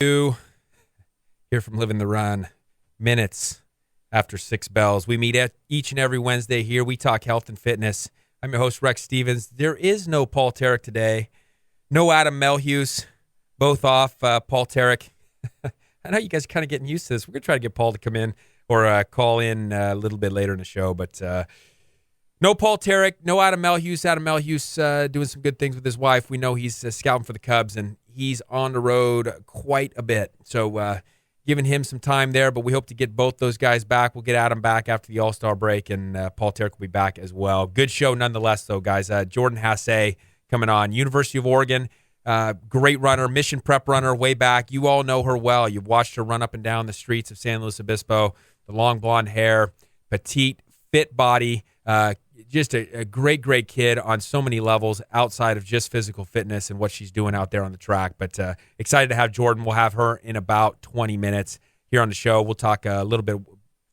Here from Living the Run, minutes after 6 bells. We meet each and every Wednesday here. We talk health and fitness. I'm your host, Rex Stevens. There is no Paul Tarek today. No Adam Melhuse. Both off. Paul Tarek. I know you guys are kind of getting used to this. We're going to try to get Paul to come in or call in a little bit later in the show. But no Paul Tarek, no Adam Melhuse. Adam Melhuse doing some good things with his wife. We know he's scouting for the Cubs, and he's on the road quite a bit. So giving him some time there, but we hope to get both those guys back. We'll get Adam back after the All-Star break, and Paul Tarek will be back as well. Good show nonetheless, though, guys. Jordan Hasse coming on. University of Oregon, great runner, mission prep runner way back. You all know her well. You've watched her run up and down the streets of San Luis Obispo, the long blonde hair, petite, fit body, just a great, great kid on so many levels outside of just physical fitness and what she's doing out there on the track. But excited to have Jordan. We'll have her in about 20 minutes here on the show. We'll talk a little bit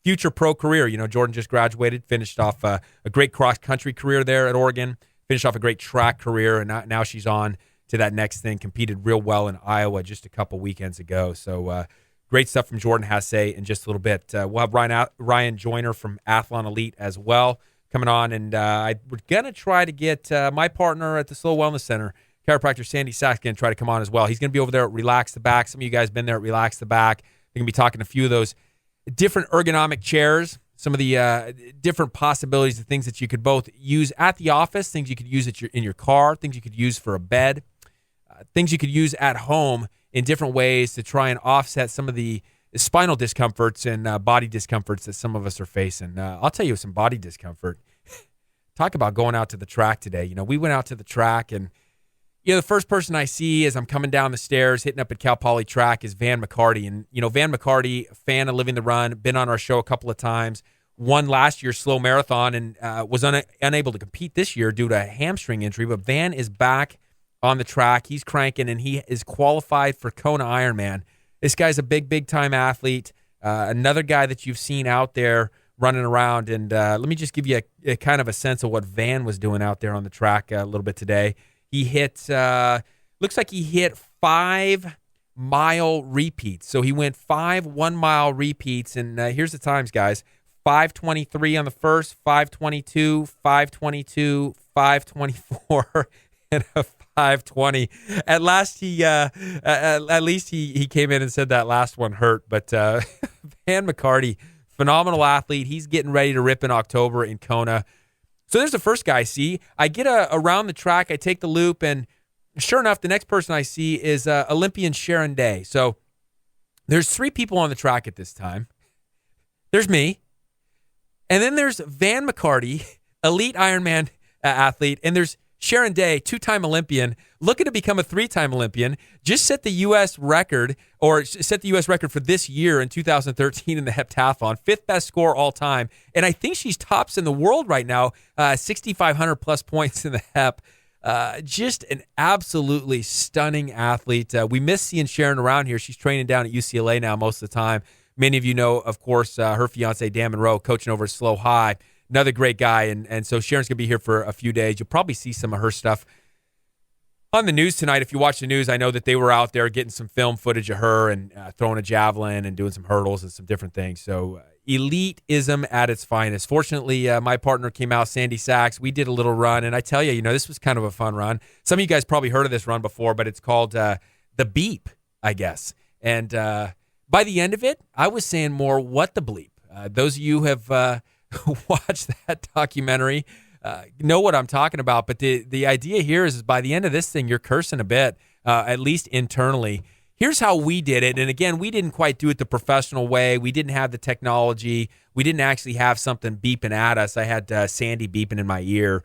future pro career. You know, Jordan just graduated, finished off a great cross-country career there at Oregon, finished off a great track career, and now she's on to that next thing. Competed real well in Iowa just a couple weekends ago. So great stuff from Jordan Hasse in just a little bit. We'll have Ryan Joyner from Athlon Elite as well coming on, and we're going to try to get my partner at the Slow Wellness Center, chiropractor Sandy Sachs, going to try to come on as well. He's going to be over there at Relax the Back. Some of you guys have been there at Relax the Back. They're going to be talking a few of those different ergonomic chairs, some of the different possibilities of things that you could both use at the office, things you could use in your car, things you could use for a bed, things you could use at home in different ways to try and offset some of the spinal discomforts and body discomforts that some of us are facing. I'll tell you some body discomfort. Talk about going out to the track today. You know, we went out to the track, and the first person I see as I'm coming down the stairs, hitting up at Cal Poly track, is Van McCarty. And, Van McCarty, fan of Living the Run, been on our show a couple of times, won last year's slow marathon, and was unable to compete this year due to a hamstring injury. But Van is back on the track. He's cranking, and he is qualified for Kona Ironman. This guy's a big time athlete, another guy that you've seen out there running around. And let me just give you a kind of a sense of what Van was doing out there on the track a little bit today. He hit, looks like he hit 5-mile repeats. So he went 5 1-mile repeats. And here's the times, guys. 5:23 on the first, 5:22, 5:22, 5:24, and a 5:20. At least he came in and said that last one hurt. But Van McCarty, phenomenal athlete. He's getting ready to rip in October in Kona. So there's the first guy I see. I get around the track. I take the loop, and sure enough, the next person I see is Olympian Sharon Day. So there's 3 people on the track at this time. There's me. And then there's Van McCarty, elite Ironman athlete, and there's Sharon Day, 2-time Olympian, looking to become a 3-time Olympian, just set the U.S. record, or set the U.S. record for this year in 2013 in the heptathlon, 5th best score all time. And I think she's tops in the world right now, 6,500 plus points in the hep. Just an absolutely stunning athlete. We miss seeing Sharon around here. She's training down at UCLA now most of the time. Many of you know, of course, her fiance, Dan Monroe, coaching over at Slow High. Another great guy, and so Sharon's going to be here for a few days. You'll probably see some of her stuff on the news tonight. If you watch the news, I know that they were out there getting some film footage of her and throwing a javelin and doing some hurdles and some different things. So elitism at its finest. Fortunately, my partner came out, Sandy Sachs. We did a little run, and I tell you, this was kind of a fun run. Some of you guys probably heard of this run before, but it's called The Beep, I guess. And by the end of it, I was saying more, what the bleep. Those of you who have watch that documentary, know what I'm talking about. But the idea here is by the end of this thing, you're cursing a bit, at least internally. Here's how we did it. And again, we didn't quite do it the professional way. We didn't have the technology. We didn't actually have something beeping at us. I had Sandy beeping in my ear.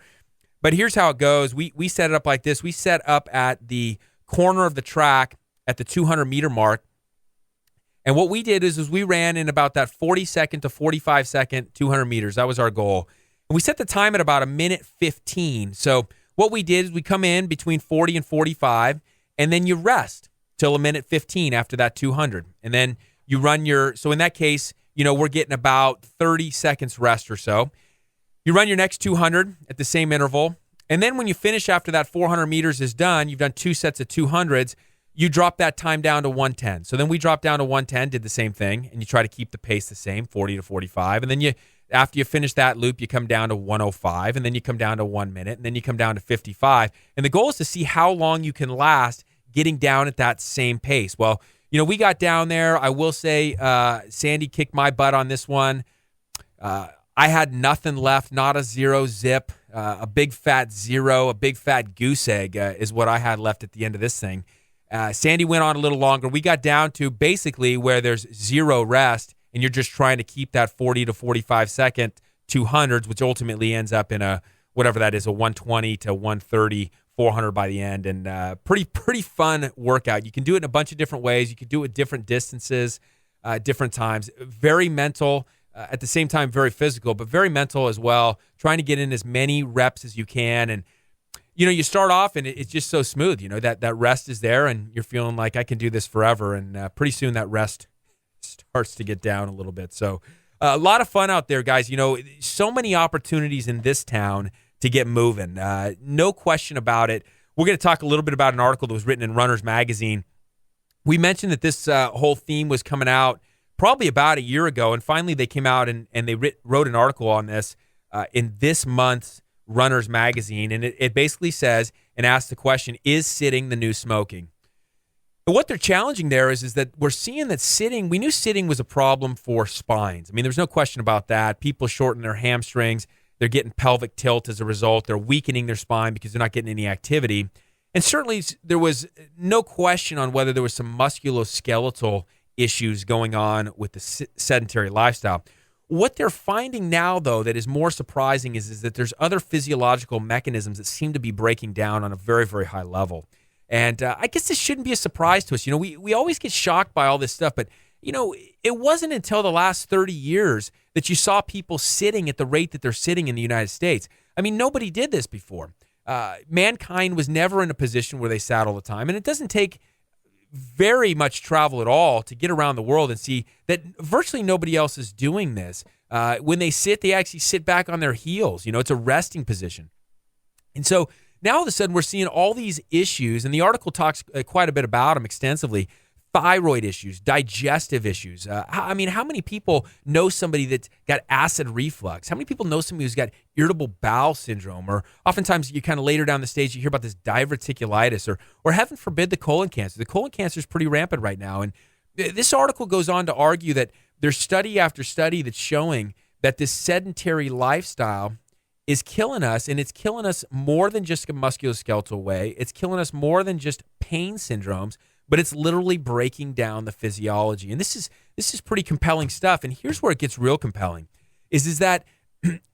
But here's how it goes. We set it up like this. We set up at the corner of the track at the 200-meter mark. And what we did is we ran in about that 40-second to 45-second 200 meters. That was our goal. And we set the time at about 1:15. So what we did is we come in between 40 and 45, and then you rest till 1:15 after that 200. And then you run so in that case, we're getting about 30 seconds rest or so. You run your next 200 at the same interval. And then when you finish after that 400 meters is done, you've done 2 sets of 200s. you drop that time down to 110. So then we dropped down to 110, did the same thing, and you try to keep the pace the same, 40 to 45. And then after you finish that loop, you come down to 105, and then you come down to 1 minute, and then you come down to 55. And the goal is to see how long you can last getting down at that same pace. Well, we got down there. I will say Sandy kicked my butt on this one. I had nothing left, not a zero zip, a big fat zero, a big fat goose egg is what I had left at the end of this thing. Sandy went on a little longer. We got down to basically where there's zero rest, and you're just trying to keep that 40 to 45 second 200s, which ultimately ends up in a, whatever that is, a 120 to 130, 400 by the end. And pretty fun workout. You can do it in a bunch of different ways. You can do it at different distances, different times. Very mental, at the same time, very physical, but very mental as well, trying to get in as many reps as you can. And you start off and it's just so smooth, that rest is there and you're feeling like I can do this forever. And pretty soon that rest starts to get down a little bit. So a lot of fun out there, guys. So many opportunities in this town to get moving. No question about it. We're going to talk a little bit about an article that was written in Runner's Magazine. We mentioned that this whole theme was coming out probably about a year ago, and finally they came out and they wrote an article on this in this month's Runner's Magazine, and it basically says and asks the question, is sitting the new smoking? And what they're challenging there is that we're seeing that we knew sitting was a problem for spines. I mean, there's no question about that. People shorten their hamstrings. They're getting pelvic tilt as a result. They're weakening their spine because they're not getting any activity. And certainly there was no question on whether there was some musculoskeletal issues going on with the sedentary lifestyle. What they're finding now, though, that is more surprising is that there's other physiological mechanisms that seem to be breaking down on a very, very high level. And I guess this shouldn't be a surprise to us. We always get shocked by all this stuff, but, it wasn't until the last 30 years that you saw people sitting at the rate that they're sitting in the United States. I mean, nobody did this before. Mankind was never in a position where they sat all the time, and it doesn't take very much travel at all to get around the world and see that virtually nobody else is doing this. When they sit, they actually sit back on their heels. It's a resting position. And so now all of a sudden we're seeing all these issues, and the article talks quite a bit about them extensively. Thyroid issues, digestive issues. How many people know somebody that's got acid reflux? How many people know somebody who's got irritable bowel syndrome? Or oftentimes you kind of later down the stage, you hear about this diverticulitis or heaven forbid, the colon cancer. The colon cancer is pretty rampant right now. And this article goes on to argue that there's study after study that's showing that this sedentary lifestyle is killing us, and it's killing us more than just a musculoskeletal way. It's killing us more than just pain syndromes, but it's literally breaking down the physiology. And this is pretty compelling stuff. And here's where it gets real compelling, is that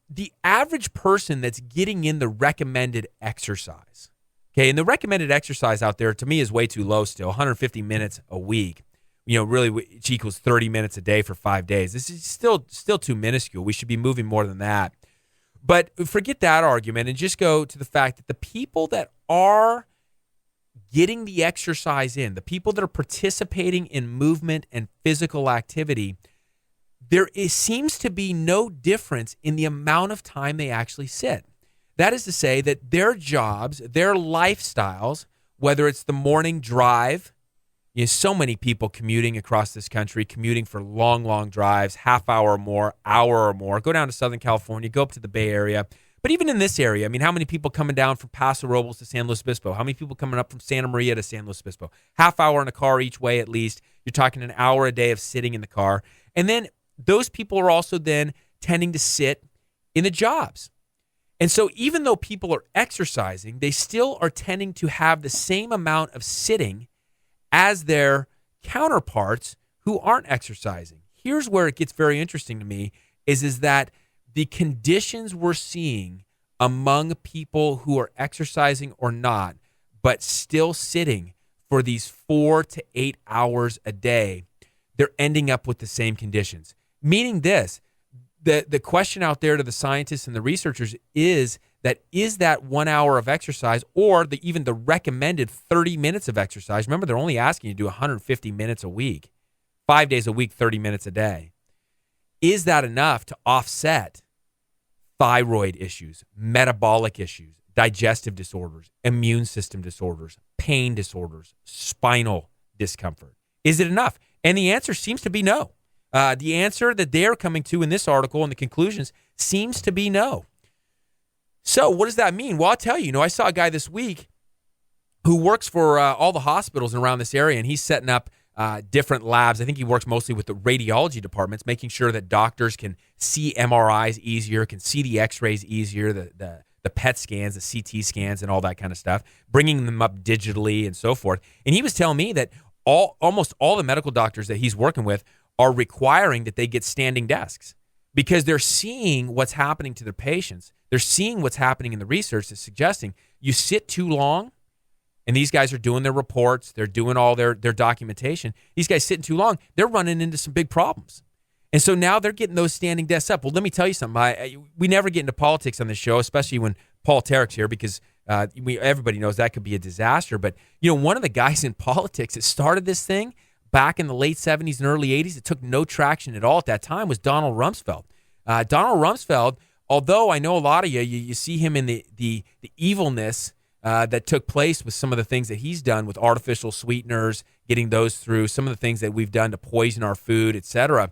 the average person that's getting in the recommended exercise, okay, and the recommended exercise out there to me is way too low still, 150 minutes a week, really which equals 30 minutes a day for 5 days. This is still too minuscule. We should be moving more than that. But forget that argument and just go to the fact that the people that are getting the exercise in, the people that are participating in movement and physical activity, seems to be no difference in the amount of time they actually sit. That is to say that their jobs, their lifestyles, whether it's the morning drive, so many people commuting across this country, commuting for long, long drives, half hour or more, hour or more, go down to Southern California, go up to the Bay Area. But even in this area, how many people coming down from Paso Robles to San Luis Obispo? How many people coming up from Santa Maria to San Luis Obispo? Half hour in a car each way at least. You're talking an hour a day of sitting in the car. And then those people are also then tending to sit in the jobs. And so even though people are exercising, they still are tending to have the same amount of sitting as their counterparts who aren't exercising. Here's where it gets very interesting to me is that the conditions we're seeing among people who are exercising or not, but still sitting for these 4 to 8 hours a day, they're ending up with the same conditions. Meaning this, the question out there to the scientists and the researchers is that 1 hour of exercise or even the recommended 30 minutes of exercise? Remember, they're only asking you to do 150 minutes a week, 5 days a week, 30 minutes a day. Is that enough to offset thyroid issues, metabolic issues, digestive disorders, immune system disorders, pain disorders, spinal discomfort. Is it enough? And the answer seems to be no. The answer that they're coming to in this article and the conclusions seems to be no. So what does that mean? Well, I'll tell you, I saw a guy this week who works for all the hospitals around this area, and he's setting up different labs. I think he works mostly with the radiology departments, making sure that doctors can see MRIs easier, can see the x-rays easier, the PET scans, the CT scans, and all that kind of stuff, bringing them up digitally and so forth. And he was telling me that almost all the medical doctors that he's working with are requiring that they get standing desks because they're seeing what's happening to their patients. They're seeing what's happening in the research that's suggesting you sit too long, and these guys are doing their reports, they're doing all their documentation. These guys sitting too long, they're running into some big problems. And so now they're getting those standing desks up. Well, let me tell you something. We never get into politics on this show, especially when Paul Tarek's here, because everybody knows that could be a disaster. But, one of the guys in politics that started this thing back in the late 70s and early 80s, it took no traction at all at that time, was Donald Rumsfeld. Donald Rumsfeld, although I know a lot of you see him in the evilness that took place with some of the things that he's done with artificial sweeteners, getting those through, some of the things that we've done to poison our food, etc.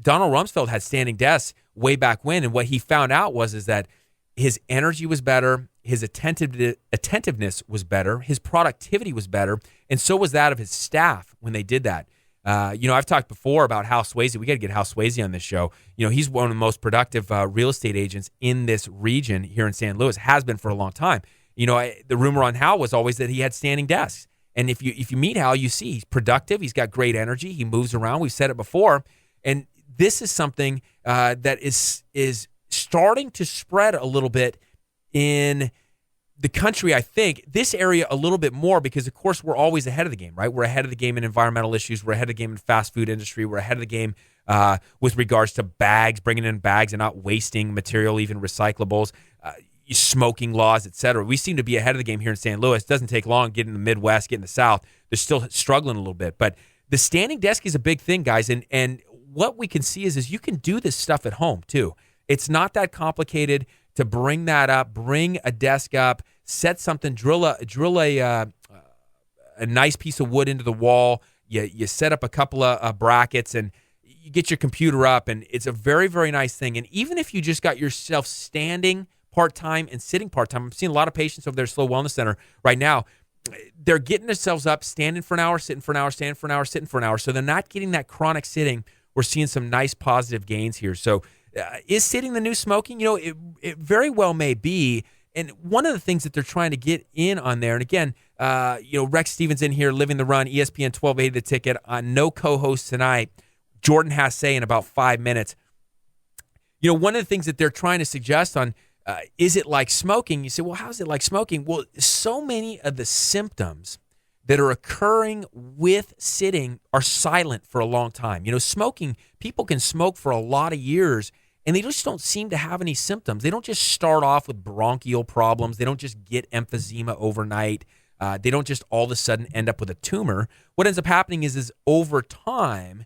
Donald Rumsfeld had standing desks way back when, and what he found out is that his energy was better, his attentiveness was better, his productivity was better, and so was that of his staff when they did that. I've talked before about Hal Swayze. We got to get Hal Swayze on this show. He's one of the most productive real estate agents in this region here in San Luis, has been for a long time. The rumor on Hal was always that he had standing desks. And if you meet Hal, you see he's productive. He's got great energy. He moves around. We've said it before. And this is something that is starting to spread a little bit in the country, I think. This area a little bit more because, of course, we're always ahead of the game, right? We're ahead of the game in environmental issues. We're ahead of the game in fast food industry. We're ahead of the game with regards to bags, bringing in bags and not wasting material, even recyclables. Smoking laws, et cetera. We seem to be ahead of the game here in San Luis. It doesn't take long getting in the Midwest, getting in the South. They're still struggling a little bit. But the standing desk is a big thing, guys. And what we can see is you can do this stuff at home, too. It's not that complicated to bring that up, bring a desk up, set something, drill a nice piece of wood into the wall. You set up a couple of brackets, and you get your computer up, and it's a very, very nice thing. And even if you just got yourself standing part-time and sitting part-time. I'm seeing a lot of patients over there at Slow Wellness Center right now. They're getting themselves up, standing for an hour, sitting for an hour, standing for an hour, sitting for an hour. So they're not getting that chronic sitting. We're seeing some nice positive gains here. So is sitting the new smoking? It very well may be. And one of the things that they're trying to get in on there, and again, Rex Stevens in here, Living the Run, ESPN 1280 The Ticket, no co-host tonight. Jordan Hasse in about 5 minutes. One of the things that they're trying to suggest on is it like smoking? You say, well, how is it like smoking? Well, so many of the symptoms that are occurring with sitting are silent for a long time. Smoking, people can smoke for a lot of years, and they just don't seem to have any symptoms. They don't just start off with bronchial problems. They don't just get emphysema overnight. They don't just all of a sudden end up with a tumor. What ends up happening is over time,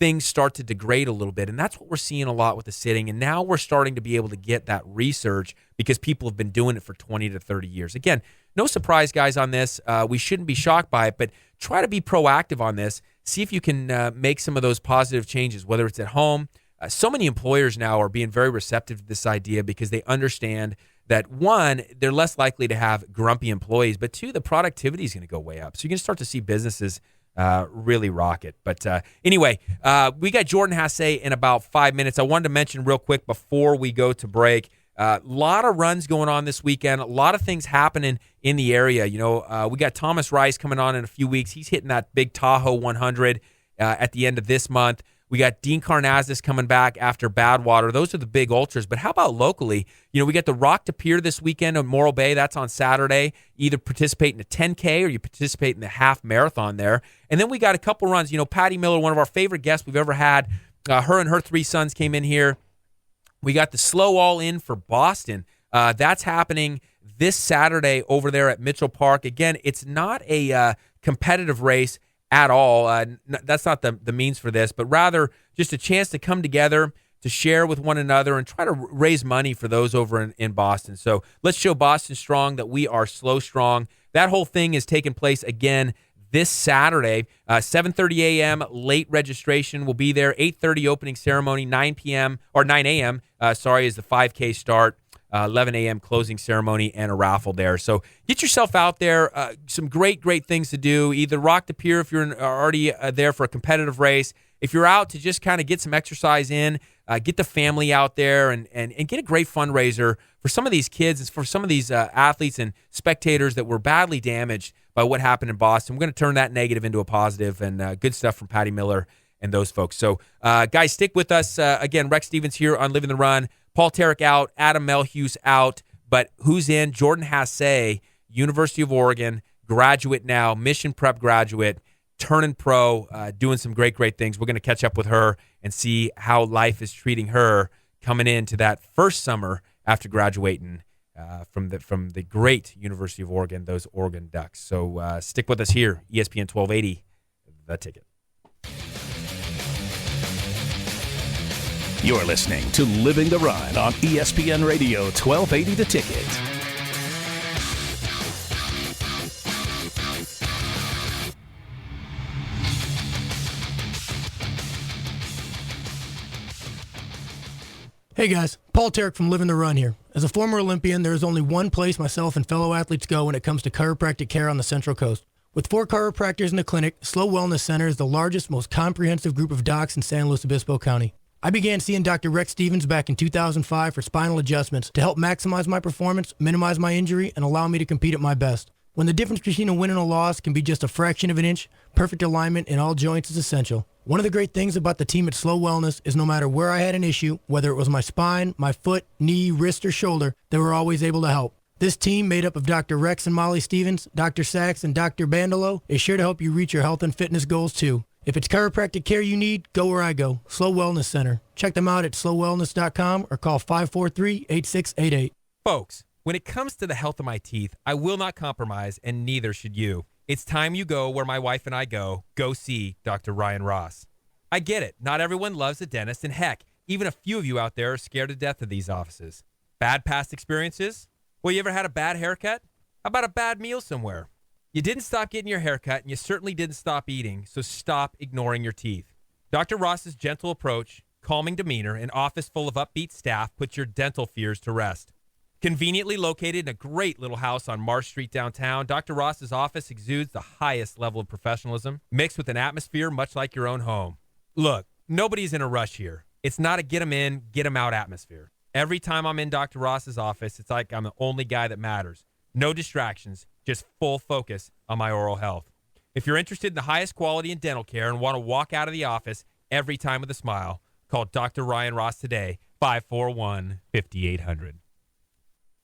things start to degrade a little bit. And that's what we're seeing a lot with the sitting. And now we're starting to be able to get that research because people have been doing it for 20 to 30 years. Again, no surprise, guys, on this. We shouldn't be shocked by it, but try to be proactive on this. See if you can make some of those positive changes, whether it's at home. So many employers now are being very receptive to this idea because they understand that, one, they're less likely to have grumpy employees, but two, the productivity is going to go way up. So you're going to start to see businesses really rock it. But anyway, we got Jordan Hasse in about 5 minutes. I wanted to mention real quick before we go to break, a lot of runs going on this weekend, a lot of things happening in the area. We got Thomas Rice coming on in a few weeks. He's hitting that big Tahoe 100 at the end of this month. We got Dean Karnazes coming back after Badwater. Those are the big ultras. But how about locally? We got the Rock to Pier this weekend in Morro Bay. That's on Saturday. Either participate in a 10K or you participate in the half marathon there. And then we got a couple runs. Patty Miller, one of our favorite guests we've ever had. Her and her 3 sons came in here. We got the Slow All In for Boston. That's happening this Saturday over there at Mitchell Park. Again, it's not a competitive race at all. That's not the means for this, but rather just a chance to come together, to share with one another and try to raise money for those over in Boston. So let's show Boston strong that we are slow strong. That whole thing is taking place again this Saturday, 7:30 a.m. late registration will be there. 8:30 opening ceremony, 9 a.m. is the 5K start. 11 a.m. closing ceremony and a raffle there. So get yourself out there. Some great things to do. Either rock the pier if you're already there for a competitive race. If you're out to just kind of get some exercise in, get the family out there and get a great fundraiser for some of these kids and for some of these athletes and spectators that were badly damaged by what happened in Boston. We're going to turn that negative into a positive, and good stuff from Patty Miller and those folks. So, guys, stick with us. Again, Rex Stevens here on Living the Run. Paul Tarek out, Adam Melhuse out, but who's in? Jordan Hasse, University of Oregon, graduate now, mission prep graduate, turning pro, doing some great things. We're going to catch up with her and see how life is treating her coming into that first summer after graduating from the great University of Oregon, those Oregon Ducks. So stick with us here, ESPN 1280, The Ticket. You're listening to Living the Run on ESPN Radio 1280 The Ticket. Hey guys, Paul Tarek from Living the Run here. As a former Olympian, there is only one place myself and fellow athletes go when it comes to chiropractic care on the Central Coast. With 4 chiropractors in the clinic, Slow Wellness Center is the largest, most comprehensive group of docs in San Luis Obispo County. I began seeing Dr. Rex Stevens back in 2005 for spinal adjustments to help maximize my performance, minimize my injury, and allow me to compete at my best. When the difference between a win and a loss can be just a fraction of an inch, perfect alignment in all joints is essential. One of the great things about the team at Slow Wellness is no matter where I had an issue, whether it was my spine, my foot, knee, wrist, or shoulder, they were always able to help. This team, made up of Dr. Rex and Molly Stevens, Dr. Sachs, and Dr. Bandolo, is sure to help you reach your health and fitness goals too. If it's chiropractic care you need, go where I go, Slow Wellness Center. Check them out at slowwellness.com or call 543-8688. Folks, when it comes to the health of my teeth, I will not compromise, and neither should you. It's time you go where my wife and I go. Go see Dr. Ryan Ross. I get it. Not everyone loves a dentist, and heck, even a few of you out there are scared to death of these offices. Bad past experiences? Well, you ever had a bad haircut? How about a bad meal somewhere? You didn't stop getting your haircut, and you certainly didn't stop eating, so stop ignoring your teeth. Dr. Ross's gentle approach, calming demeanor, and office full of upbeat staff puts your dental fears to rest. Conveniently located in a great little house on Marsh Street downtown, Dr. Ross's office exudes the highest level of professionalism, mixed with an atmosphere much like your own home. Look, nobody's in a rush here. It's not a get 'em in, get 'em out atmosphere. Every time I'm in Dr. Ross's office, it's like I'm the only guy that matters. No distractions, just full focus on my oral health. If you're interested in the highest quality in dental care and want to walk out of the office every time with a smile, call Dr. Ryan Ross today, 541-5800.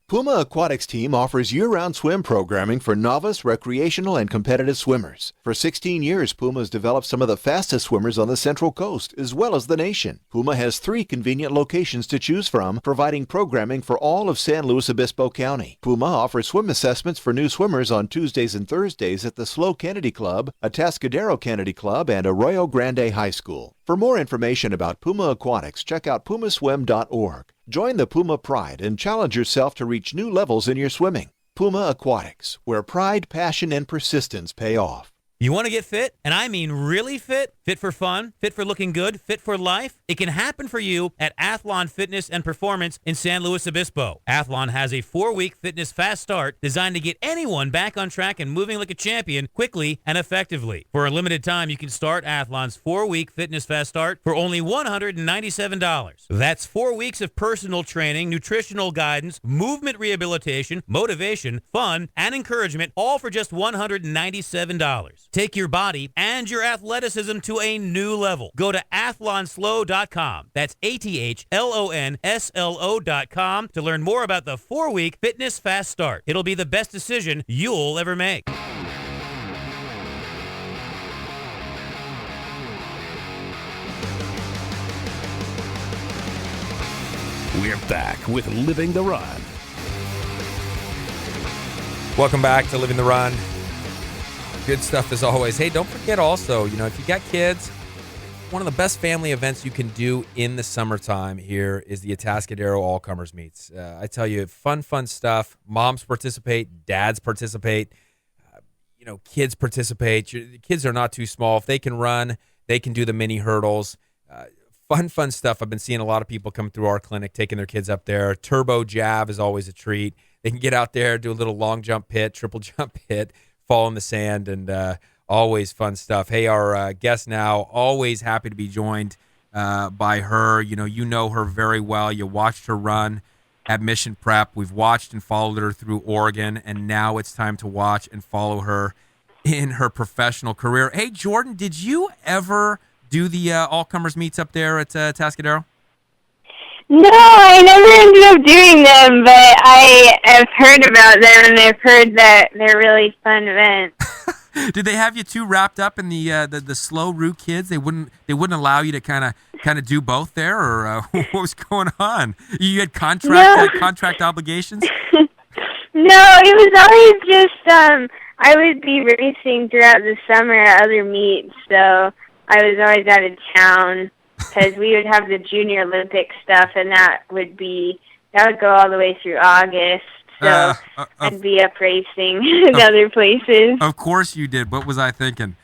Puma Aquatics team offers year-round swim programming for novice, recreational, and competitive swimmers. For 16 years, Puma has developed some of the fastest swimmers on the Central Coast, as well as the nation. Puma has 3 convenient locations to choose from, providing programming for all of San Luis Obispo County. Puma offers swim assessments for new swimmers on Tuesdays and Thursdays at the SLO Kennedy Club, Atascadero Kennedy Club, and Arroyo Grande High School. For more information about Puma Aquatics, check out pumaswim.org. Join the Puma Pride and challenge yourself to reach new levels in your swimming. Puma Aquatics, where pride, passion, and persistence pay off. You want to get fit? And I mean really fit? Fit for fun? Fit for looking good? Fit for life? It can happen for you at Athlon Fitness and Performance in San Luis Obispo. Athlon has a 4-week fitness fast start designed to get anyone back on track and moving like a champion quickly and effectively. For a limited time, you can start Athlon's 4-week fitness fast start for only $197. That's 4 weeks of personal training, nutritional guidance, movement rehabilitation, motivation, fun, and encouragement, all for just $197. Take your body and your athleticism to a new level. Go to athlonslo.com. That's ATHLONSLO.com to learn more about the 4-week fitness fast start. It'll be the best decision you'll ever make. We're back with Living the Run. Welcome back to Living the Run. Good stuff as always. Hey, don't forget also, if you got kids, one of the best family events you can do in the summertime here is the Atascadero All Comers Meets. I tell you, fun stuff. Moms participate, dads participate, kids participate. The kids are not too small. If they can run, they can do the mini hurdles. Fun stuff. I've been seeing a lot of people come through our clinic, taking their kids up there. Turbo Jav is always a treat. They can get out there, do a little long jump pit, triple jump pit, fall in the sand, and always fun stuff. Hey, our guest now, always happy to be joined by her. You know her very well. You watched her run at Mission Prep. We've watched and followed her through Oregon, and now it's time to watch and follow her in her professional career. Hey, Jordan, did you ever do the all-comers meets up there at Atascadero? No, I never ended up doing them, but I have heard about them, and I've heard that they're really fun events. Did they have you too wrapped up in the slow route kids? They wouldn't allow you to kind of do both there, or what was going on? You had contract obligations? No, it was always just I would be racing throughout the summer at other meets, so I was always out of town because we would have the Junior Olympic stuff, and that would go all the way through August. So I'd be up racing in other places. Of course you did. What was I thinking?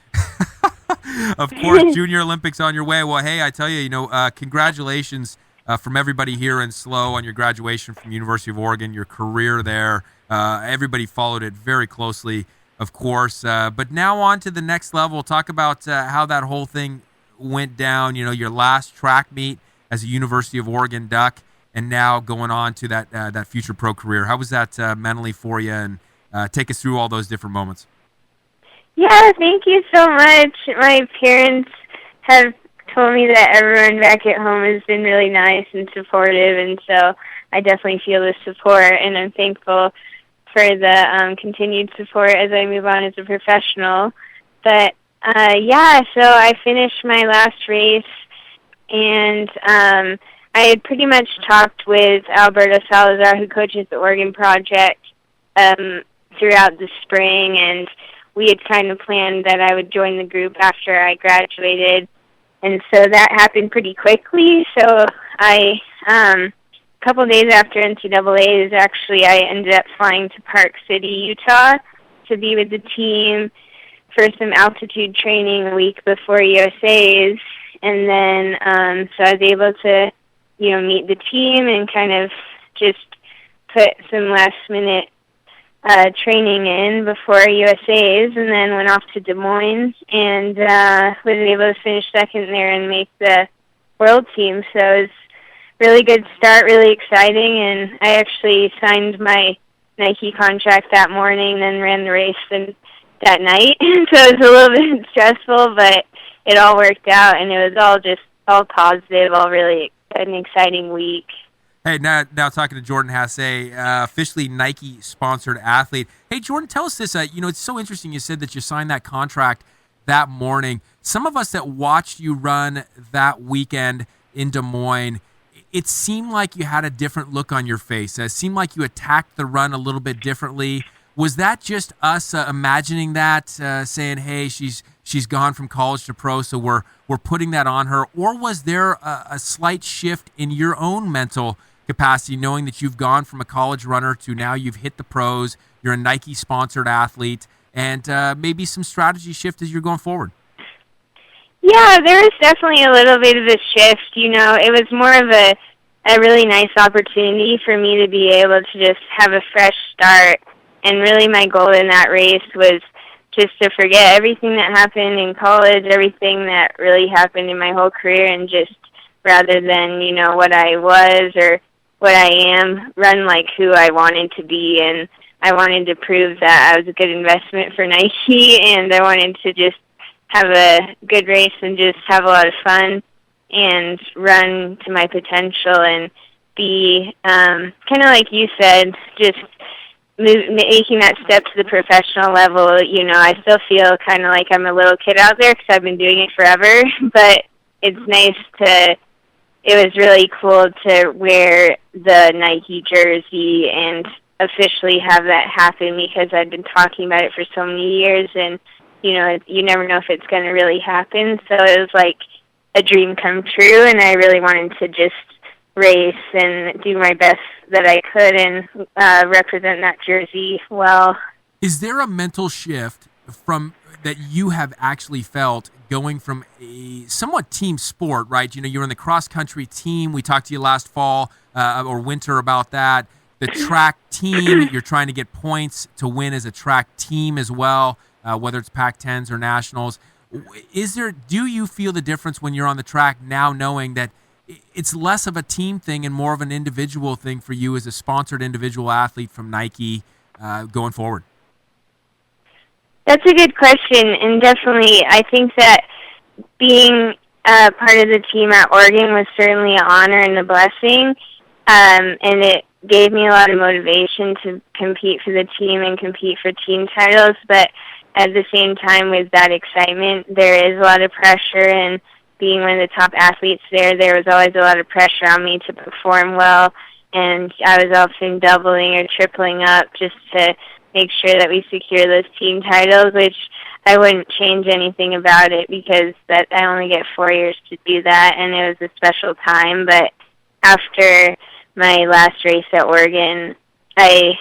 Of course, Junior Olympics on your way. Well, hey, I tell you, congratulations from everybody here in SLO on your graduation from University of Oregon, your career there. Everybody followed it very closely, of course. But now on to the next level. Talk about how that whole thing went down. Your last track meet as a University of Oregon Duck, and now going on to that future pro career. How was that mentally for you? And take us through all those different moments. Yeah, thank you so much. My parents have told me that everyone back at home has been really nice and supportive, and so I definitely feel the support, and I'm thankful for the continued support as I move on as a professional. But, so I finished my last race, and I had pretty much talked with Alberto Salazar, who coaches the Oregon Project, throughout the spring, and we had kind of planned that I would join the group after I graduated, and so that happened pretty quickly. So a couple of days after NCAA's, I ended up flying to Park City, Utah, to be with the team for some altitude training a week before USA's, and then so I was able to meet the team and kind of just put some last-minute training in before USA's, and then went off to Des Moines and was able to finish second there and make the world team. So it was a really good start, really exciting, and I actually signed my Nike contract that morning, then ran the race that night. So it was a little bit stressful, but it all worked out, and it was all positive, all really an exciting week. Hey, now talking to Jordan Hasse, officially Nike-sponsored athlete. Hey, Jordan, tell us this. It's so interesting you said that you signed that contract that morning. Some of us that watched you run that weekend in Des Moines, it seemed like you had a different look on your face. It seemed like you attacked the run a little bit differently. Was that just us imagining that, saying, hey, she's gone from college to pro, so we're putting that on her? Or was there a slight shift in your own mental capacity, knowing that you've gone from a college runner to now you've hit the pros, you're a Nike-sponsored athlete, and maybe some strategy shift as you're going forward? Yeah, there was definitely a little bit of a shift. It was more of a really nice opportunity for me to be able to just have a fresh start. And really my goal in that race was just to forget everything that happened in college, everything that really happened in my whole career, and just rather than, what I was or what I am, run like who I wanted to be. And I wanted to prove that I was a good investment for Nike, and I wanted to just have a good race and just have a lot of fun and run to my potential and be, kind of like you said, just making that step to the professional level. I still feel kind of like I'm a little kid out there because I've been doing it forever, but it's nice it was really cool to wear the Nike jersey and officially have that happen, because I'd been talking about it for so many years, and you never know if it's going to really happen. So it was like a dream come true, and I really wanted to just race and do my best that I could and represent that jersey well. Is there a mental shift from that you have actually felt going from a somewhat team sport, right? You know, you're in the cross-country team. We talked to you last fall or winter about that. The track team, you're trying to get points to win as a track team as well, whether it's Pac-10s or Nationals. Do you feel the difference when you're on the track now knowing that it's less of a team thing and more of an individual thing for you as a sponsored individual athlete from Nike going forward? That's a good question, and definitely I think that being part of the team at Oregon was certainly an honor and a blessing, and it gave me a lot of motivation to compete for the team and compete for team titles, but at the same time with that excitement, there is a lot of pressure, and being one of the top athletes there was always a lot of pressure on me to perform well, and I was often doubling or tripling up just to make sure that we secure those team titles, which I wouldn't change anything about it because that I only get 4 years to do that, and it was a special time. But after my last race at Oregon, I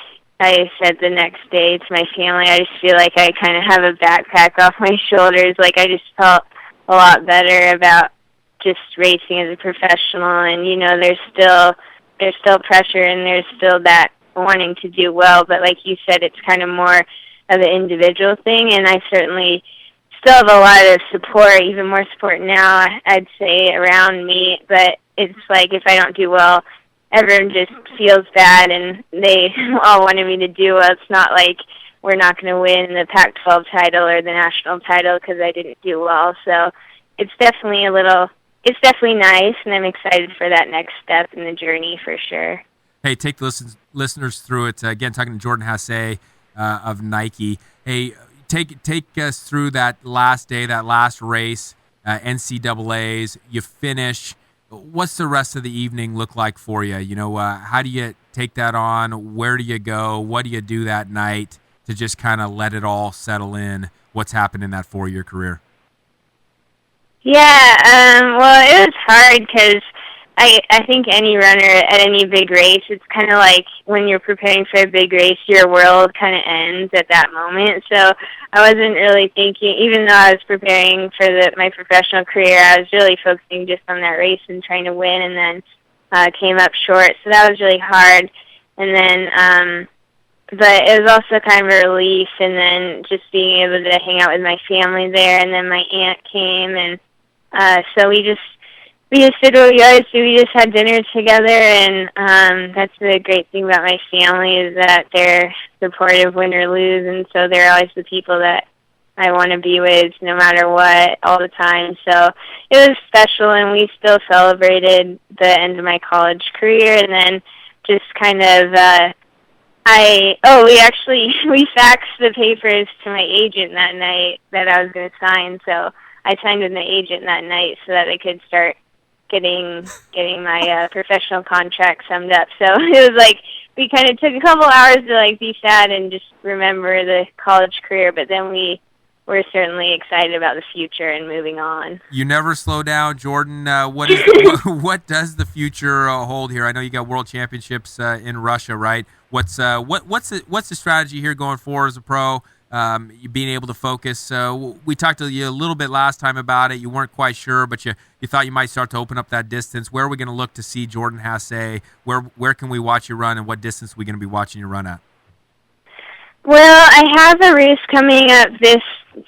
said the next day to my family, I just feel like I kind of have a backpack off my shoulders. Like I just felt a lot better about just racing as a professional, and you know, there's still pressure and there's still that wanting to do well, but like you said, it's kind of more of an individual thing, and I certainly still have a lot of support, even more support now, I'd say, around me, but it's like if I don't do well, everyone just feels bad, and they all wanted me to do well. It's not like we're not going to win the Pac-12 title or the national title because I didn't do well, so it's definitely nice, and I'm excited for that next step in the journey for sure. Hey, take the listeners through it. Again, talking to Jordan Hasse of Nike. Hey, take us through that last day, that last race, NCAAs. You finish. What's the rest of the evening look like for you? You know, how do you take that on? Where do you go? What do you do that night to just kind of let it all settle in? What's happened in that 4-year career? Yeah, well, it was hard because I think any runner at any big race, it's kind of like when you're preparing for a big race, your world kind of ends at that moment. So I wasn't really thinking, even though I was preparing for my professional career, I was really focusing just on that race and trying to win, and then came up short. So that was really hard. And then, but it was also kind of a relief, and then just being able to hang out with my family there, and then my aunt came, and so we just did what we always do. We just had dinner together, and that's the great thing about my family is that they're supportive, win or lose, and so they're always the people that I want to be with no matter what, all the time. So it was special, and we still celebrated the end of my college career, and then just kind of we faxed the papers to my agent that night that I was going to sign, so I signed with my agent that night so that I could start getting my professional contract summed up. So it was like we kind of took a couple hours to like be sad and just remember the college career, but then we were certainly excited about the future and moving on. You never slow down, Jordan. What does the future hold here? I know you got world championships in Russia, right? What's the strategy here going forward as a pro? You being able to focus. We talked to you a little bit last time about it. You weren't quite sure, but you thought you might start to open up that distance. Where are we going to look to see Jordan Hasse? Where can we watch you run, and what distance are we going to be watching you run at? Well, I have a race coming up this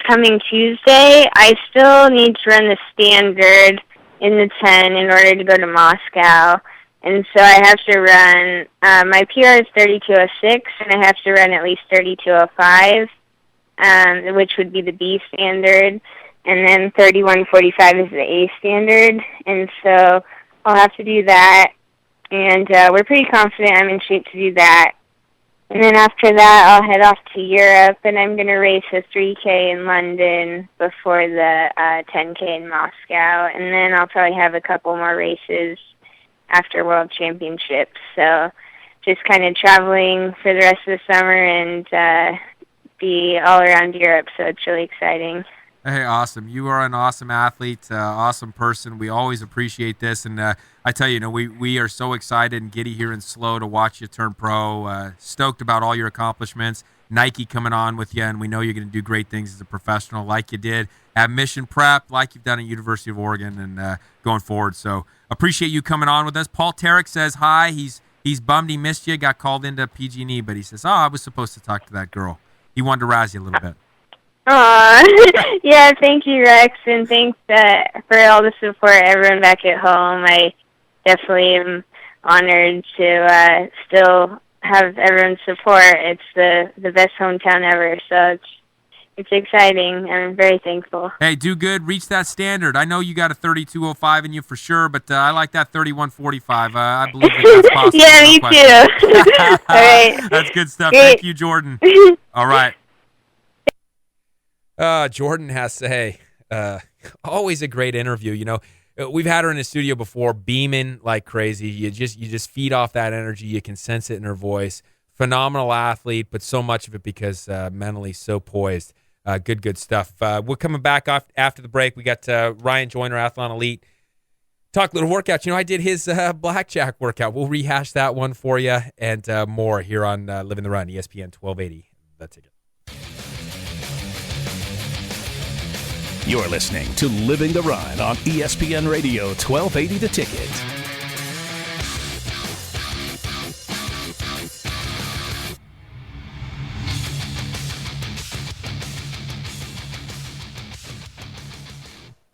coming Tuesday. I still need to run the standard in the 10 in order to go to Moscow. And so I have to run, my PR is 32:06, and I have to run at least 32:05. Which would be the B standard, and then 31:45 is the A standard, and so I'll have to do that, and we're pretty confident I'm in shape to do that. And then after that, I'll head off to Europe, and I'm going to race a 3K in London before the 10K in Moscow, and then I'll probably have a couple more races after World Championships. So just kind of traveling for the rest of the summer and be all around Europe, so it's really exciting. Hey, awesome. You are an awesome athlete, awesome person. We always appreciate this. And I tell you, we are so excited and giddy here in SLO to watch you turn pro. Stoked about all your accomplishments. Nike coming on with you, and we know you're going to do great things as a professional like you did at Mission Prep, like you've done at University of Oregon, and going forward. So appreciate you coming on with us. Paul Tarek says hi. He's bummed he missed you, got called into PG&E, but he says, I was supposed to talk to that girl. He wanted to razz you a little bit. Yeah, thank you, Rex, and thanks for all the support, everyone back at home. I definitely am honored to still have everyone's support. It's the best hometown ever, so it's exciting. I'm very thankful. Hey, do good. Reach that standard. I know you got a 32.05 in you for sure, but I like that 31.45. I believe that's possible. Yeah, me too. All right. That's good stuff. Great. Thank you, Jordan. All right. Jordan has to say, always a great interview. You know, we've had her in the studio before, beaming like crazy. You just feed off that energy. You can sense it in her voice. Phenomenal athlete, but so much of it because mentally so poised. Good stuff. We're coming back after the break. We got Ryan Joyner, Athlon Elite. Talk a little workout. You know, I did his blackjack workout. We'll rehash that one for you and more here on Living the Run, ESPN 1280. The Ticket. You're listening to Living the Run on ESPN Radio 1280 The Ticket.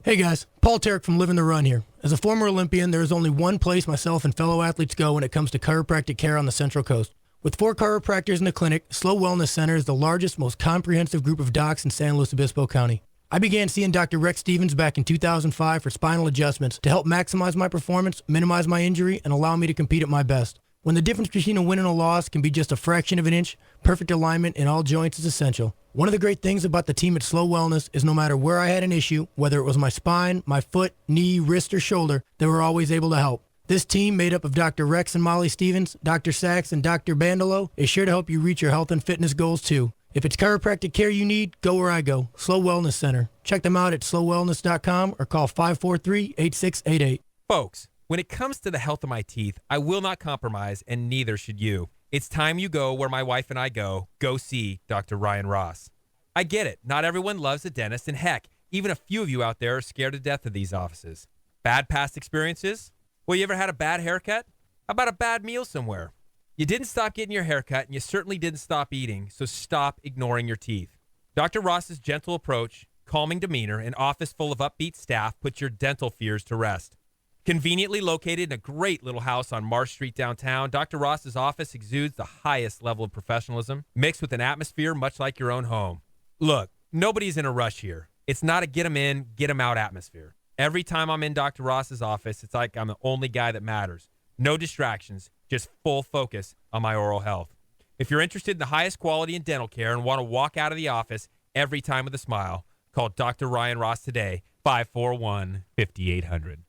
Hey guys, Paul Tarek from Living the Run here. As a former Olympian, there is only one place myself and fellow athletes go when it comes to chiropractic care on the Central Coast. With 4 chiropractors in the clinic, SLO Wellness Center is the largest, most comprehensive group of docs in San Luis Obispo County. I began seeing Dr. Rex Stevens back in 2005 for spinal adjustments to help maximize my performance, minimize my injury, and allow me to compete at my best. When the difference between a win and a loss can be just a fraction of an inch, perfect alignment in all joints is essential. One of the great things about the team at SLO Wellness is no matter where I had an issue, whether it was my spine, my foot, knee, wrist, or shoulder, they were always able to help. This team, made up of Dr. Rex and Molly Stevens, Dr. Sachs, and Dr. Bandolo, is sure to help you reach your health and fitness goals too. If it's chiropractic care you need, go where I go, SLO Wellness Center. Check them out at slowwellness.com or call 543-8688. Folks, when it comes to the health of my teeth, I will not compromise, and neither should you. It's time you go where my wife and I go. Go see Dr. Ryan Ross. I get it. Not everyone loves a dentist, and heck, even a few of you out there are scared to death of these offices. Bad past experiences? Well, you ever had a bad haircut? How about a bad meal somewhere? You didn't stop getting your haircut, and you certainly didn't stop eating, so stop ignoring your teeth. Dr. Ross's gentle approach, calming demeanor, and office full of upbeat staff put your dental fears to rest. Conveniently located in a great little house on Marsh Street downtown, Dr. Ross's office exudes the highest level of professionalism, mixed with an atmosphere much like your own home. Look, nobody's in a rush here. It's not a get 'em in, get 'em out atmosphere. Every time I'm in Dr. Ross's office, it's like I'm the only guy that matters. No distractions, just full focus on my oral health. If you're interested in the highest quality in dental care and want to walk out of the office every time with a smile, call Dr. Ryan Ross today, 541-5800.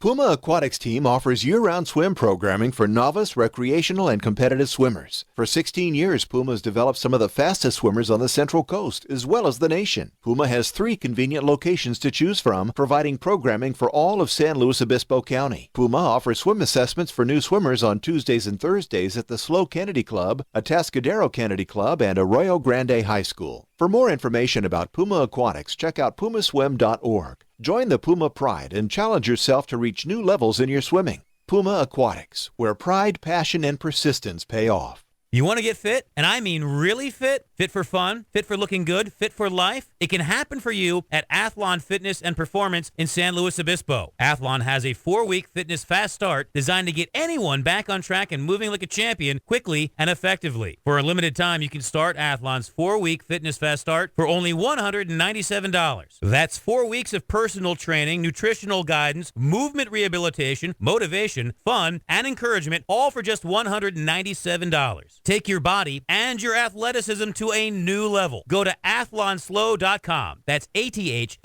Puma Aquatics team offers year-round swim programming for novice, recreational, and competitive swimmers. For 16 years, Puma has developed some of the fastest swimmers on the Central Coast, as well as the nation. Puma has 3 convenient locations to choose from, providing programming for all of San Luis Obispo County. Puma offers swim assessments for new swimmers on Tuesdays and Thursdays at the SLO Kennedy Club, Atascadero Kennedy Club, and Arroyo Grande High School. For more information about Puma Aquatics, check out pumaswim.org. Join the Puma Pride and challenge yourself to reach new levels in your swimming. Puma Aquatics, where pride, passion, and persistence pay off. You want to get fit? And I mean really fit? Fit for fun? Fit for looking good? Fit for life? It can happen for you at Athlon Fitness and Performance in San Luis Obispo. Athlon has a 4-week fitness fast start designed to get anyone back on track and moving like a champion quickly and effectively. For a limited time, you can start Athlon's 4-week fitness fast start for only $197. That's 4 weeks of personal training, nutritional guidance, movement rehabilitation, motivation, fun, and encouragement, all for just $197. Take your body and your athleticism to a new level. Go to athlonslo.com. That's ATHLONSLO.com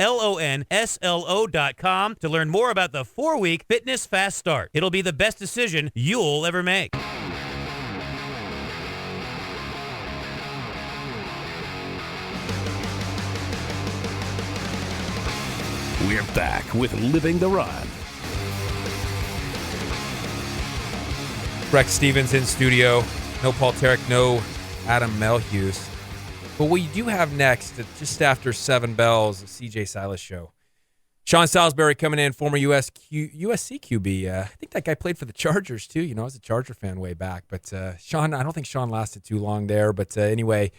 to learn more about the 4-week fitness fast start. It'll be the best decision you'll ever make. We're back with Living the Run. Rex Stevens in studio. No Paul Tarek, no Adam Melhuse. But what you do have next, just after 7 bells, the CJ Silas Show. Sean Salisbury coming in, former USC QB. I think that guy played for the Chargers, too. You know, I was a Charger fan way back. But Sean, I don't think Sean lasted too long there. But anyway,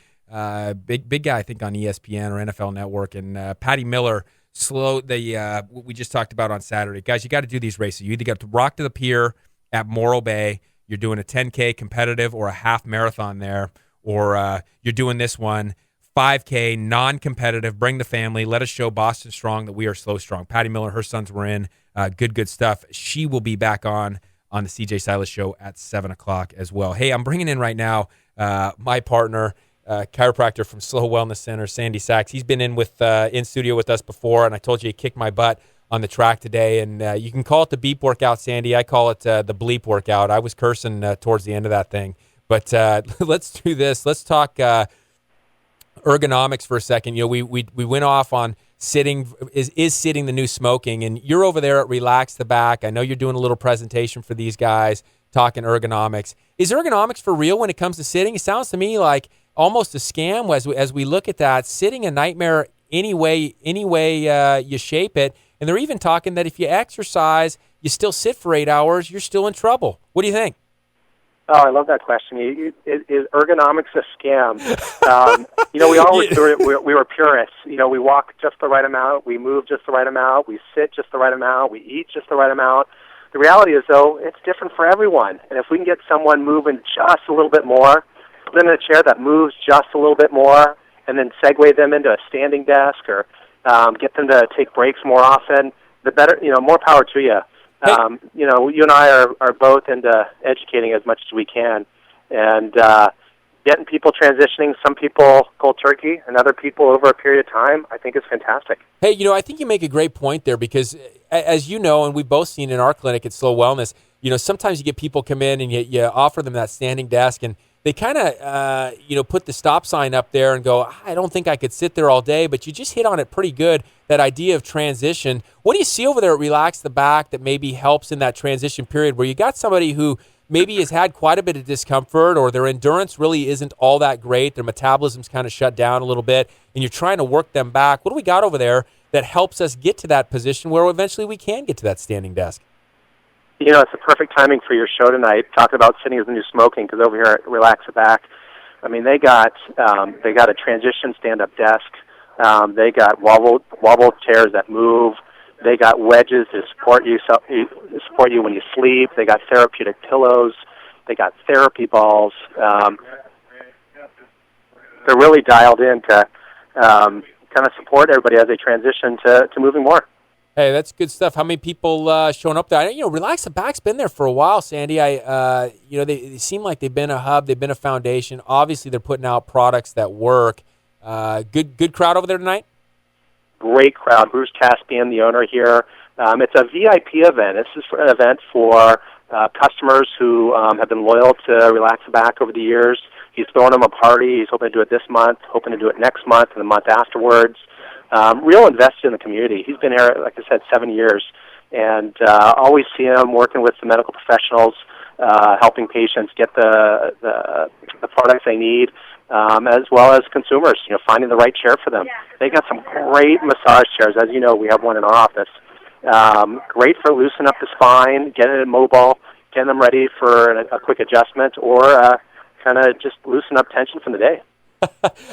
big guy, I think, on ESPN or NFL Network. And Patty Miller, what we just talked about on Saturday. Guys, you got to do these races. You either got to rock to the pier at Morro Bay, you're doing a 10K competitive or a half marathon there, or you're doing this one, 5K, non-competitive, bring the family, let us show Boston Strong that we are slow strong. Patty Miller, her sons were in. Good stuff. She will be back on the CJ Silas Show at 7 o'clock as well. Hey, I'm bringing in right now my partner, chiropractor from Slow Wellness Center, Sandy Sachs. He's been in studio with us before, and I told you he kicked my butt on the track today. And you can call it the beep workout, Sandy. I call it the bleep workout. I was cursing towards the end of that thing. But let's do this. Let's talk ergonomics for a second. You know, we went off on sitting. Is sitting the new smoking? And you're over there at Relax the Back. I know you're doing a little presentation for these guys, talking ergonomics. Is ergonomics for real when it comes to sitting? It sounds to me like almost a scam as we look at that. Sitting a nightmare any way you shape it. And they're even talking that if you exercise, you still sit for 8 hours, you're still in trouble. What do you think? Oh, I love that question. Is ergonomics a scam? You know, we always we were purists. You know, we walk just the right amount, we move just the right amount, we sit just the right amount, we eat just the right amount. The reality is, though, it's different for everyone. And if we can get someone moving just a little bit more, put them in a chair that moves just a little bit more, and then segue them into a standing desk or get them to take breaks more often, the better, you know, more power to you. You know, you and I are both into educating as much as we can, and getting people transitioning, some people cold turkey, and other people over a period of time, I think is fantastic. Hey, you know, I think you make a great point there because, as you know, and we've both seen in our clinic at Slow Wellness, you know, sometimes you get people come in and you offer them that standing desk, and they kind of, you know, put the stop sign up there and go, I don't think I could sit there all day, but you just hit on it pretty good, that idea of transition. What do you see over there at Relax the Back that maybe helps in that transition period where you got somebody who maybe has had quite a bit of discomfort or their endurance really isn't all that great, their metabolism's kind of shut down a little bit, and you're trying to work them back? What do we got over there that helps us get to that position where eventually we can get to that standing desk? You know, it's the perfect timing for your show tonight, talking about sitting as the new smoking, because over here at Relax the Back, I mean, they got a transition stand-up desk. They got wobble chairs that move. They got wedges to support you when you sleep. They got therapeutic pillows. They got therapy balls. They're really dialed in to kind of support everybody as they transition to moving more. Hey, that's good stuff. How many people showing up there? You know, Relax the Back's been there for a while, Sandy. You know, they seem like they've been a hub. They've been a foundation. Obviously, they're putting out products that work. Good crowd over there tonight? Great crowd. Bruce Caspian, the owner here. It's a VIP event. This is an event for customers who have been loyal to Relax the Back over the years. He's throwing them a party. He's hoping to do it this month, hoping to do it next month and the month afterwards. Real invested in the community. He's been here, like I said, 7 years, and always see him working with the medical professionals, helping patients get the products they need, as well as consumers, you know, finding the right chair for them. They got some great massage chairs. As you know, we have one in our office. Great for loosening up the spine, getting it mobile, getting them ready for a quick adjustment, or kind of just loosen up tension from the day.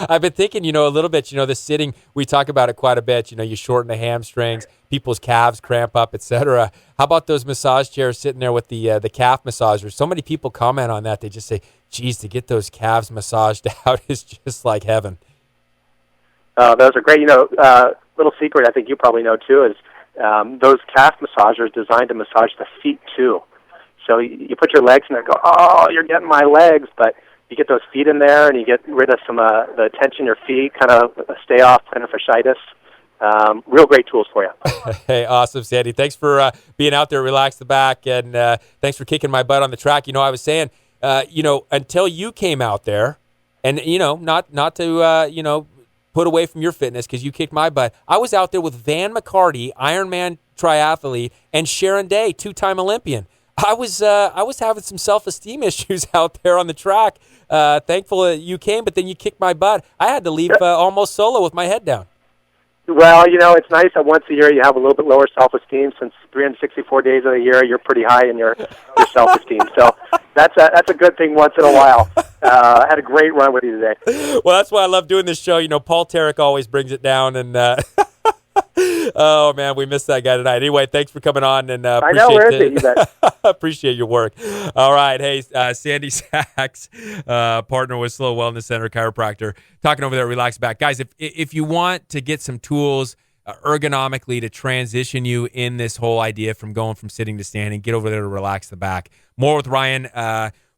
I've been thinking, you know, a little bit, you know, the sitting, we talk about it quite a bit. You know, you shorten the hamstrings, people's calves cramp up, etc. How about those massage chairs sitting there with the calf massagers? So many people comment on that. They just say, geez, to get those calves massaged out is just like heaven. Those are great. You know, little secret I think you probably know, too, is those calf massagers designed to massage the feet, too. So you put your legs in there and go, oh, you're getting my legs, but you get those feet in there and you get rid of some the tension in your feet, kind of stay off plantar fasciitis. Real great tools for you. Hey, awesome, Sandy. Thanks for being out there, Relax the Back, and thanks for kicking my butt on the track. You know, I was saying, you know, until you came out there, and, you know, not to, you know, put away from your fitness because you kicked my butt. I was out there with Van McCarty, Ironman triathlete, and Sharon Day, 2-time Olympian. I was having some self-esteem issues out there on the track. Thankful that you came, but then you kicked my butt. I had to leave almost solo with my head down. Well, it's nice that once a year you have a little bit lower self-esteem. Since 364 days of the year, you're pretty high in your self-esteem. So that's a good thing once in a while. I had a great run with you today. Well, that's why I love doing this show. Paul Tarek always brings it down, and oh man, we missed that guy tonight. Anyway, thanks for coming on, and I know, where is it? You bet. Appreciate your work. All right, hey, Sandy Sachs, partner with Slow Wellness Center chiropractor, talking over there at Relax Back. Guys, if you want to get some tools ergonomically to transition you in this whole idea from going from sitting to standing, get over there to Relax the Back. More with Ryan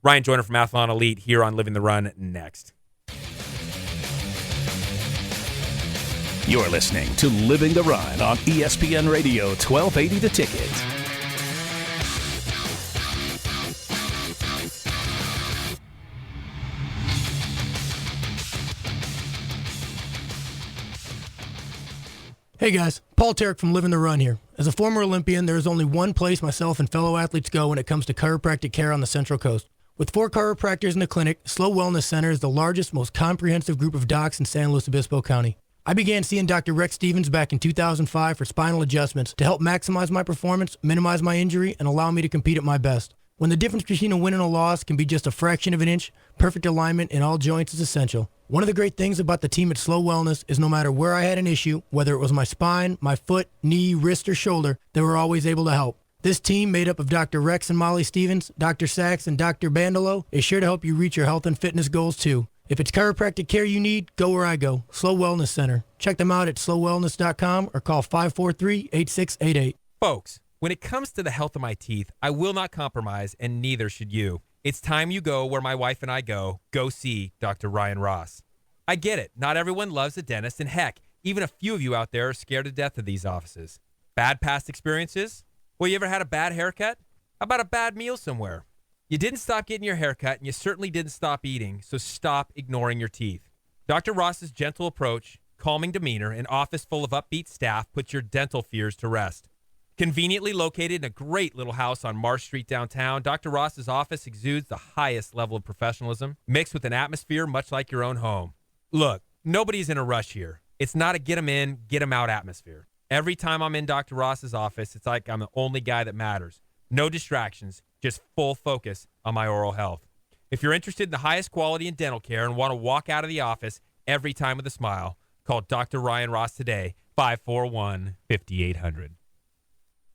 Joyner from Athlon Elite here on Living the Run next. You're listening to Living the Run on ESPN Radio 1280 The Ticket. Hey guys, Paul Tarek from Living the Run here. As a former Olympian, there is only one place myself and fellow athletes go when it comes to chiropractic care on the Central Coast. With 4 chiropractors in the clinic, Slow Wellness Center is the largest, most comprehensive group of docs in San Luis Obispo County. I began seeing Dr. Rex Stevens back in 2005 for spinal adjustments to help maximize my performance, minimize my injury, and allow me to compete at my best. When the difference between a win and a loss can be just a fraction of an inch, perfect alignment in all joints is essential. One of the great things about the team at Slow Wellness is no matter where I had an issue, whether it was my spine, my foot, knee, wrist, or shoulder, they were always able to help. This team, made up of Dr. Rex and Molly Stevens, Dr. Sachs, and Dr. Bandolo, is sure to help you reach your health and fitness goals too. If it's chiropractic care you need, go where I go, Slow Wellness Center. Check them out at slowwellness.com or call 543-8688. Folks, when it comes to the health of my teeth, I will not compromise, and neither should you. It's time you go where my wife and I go. Go see Dr. Ryan Ross. I get it. Not everyone loves a dentist, and heck, even a few of you out there are scared to death of these offices. Bad past experiences? Well, you ever had a bad haircut? How about a bad meal somewhere? You didn't stop getting your haircut, and you certainly didn't stop eating, so stop ignoring your teeth. Dr. Ross's gentle approach, calming demeanor, and office full of upbeat staff puts your dental fears to rest. Conveniently located in a great little house on Marsh Street downtown, Dr. Ross's office exudes the highest level of professionalism, mixed with an atmosphere much like your own home. Look, nobody's in a rush here. It's not a get 'em in, get 'em out atmosphere. Every time I'm in Dr. Ross's office, it's like I'm the only guy that matters. No distractions, just full focus on my oral health. If you're interested in the highest quality in dental care and want to walk out of the office every time with a smile, call Dr. Ryan Ross today, 541-5800.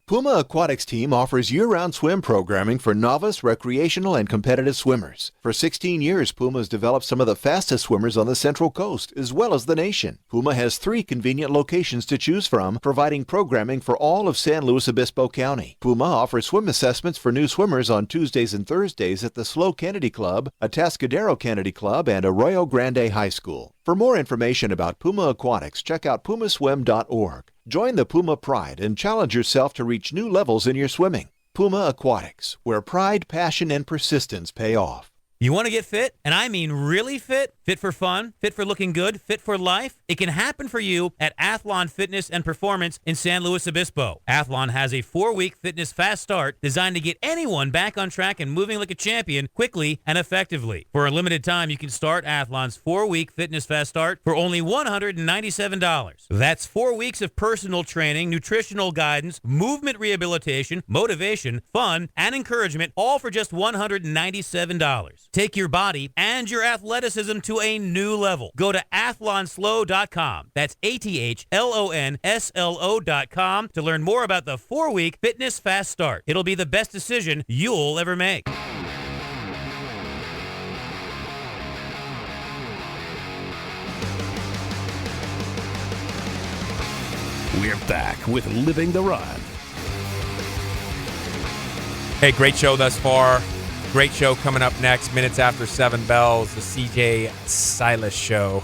Puma Aquatics team offers year-round swim programming for novice, recreational, and competitive swimmers. For 16 years, Puma has developed some of the fastest swimmers on the Central Coast, as well as the nation. Puma has 3 convenient locations to choose from, providing programming for all of San Luis Obispo County. Puma offers swim assessments for new swimmers on Tuesdays and Thursdays at the SLO Kennedy Club, Atascadero Kennedy Club, and Arroyo Grande High School. For more information about Puma Aquatics, check out pumaswim.org. Join the Puma Pride and challenge yourself to reach new levels in your swimming. Puma Aquatics, where pride, passion, and persistence pay off. You want to get fit? And I mean really fit? Fit for fun? Fit for looking good? Fit for life? It can happen for you at Athlon Fitness and Performance in San Luis Obispo. Athlon has a 4-week fitness fast start designed to get anyone back on track and moving like a champion quickly and effectively. For a limited time, you can start Athlon's 4-week fitness fast start for only $197. That's 4 weeks of personal training, nutritional guidance, movement rehabilitation, motivation, fun, and encouragement, all for just $197. Take your body and your athleticism to a new level. Go to athlonslo.com. That's ATHLONSLO.com to learn more about the 4-week fitness fast start. It'll be the best decision you'll ever make. We're back with Living the Run. Hey, great show thus far. Great show coming up next, minutes after 7 bells, the CJ Silas Show.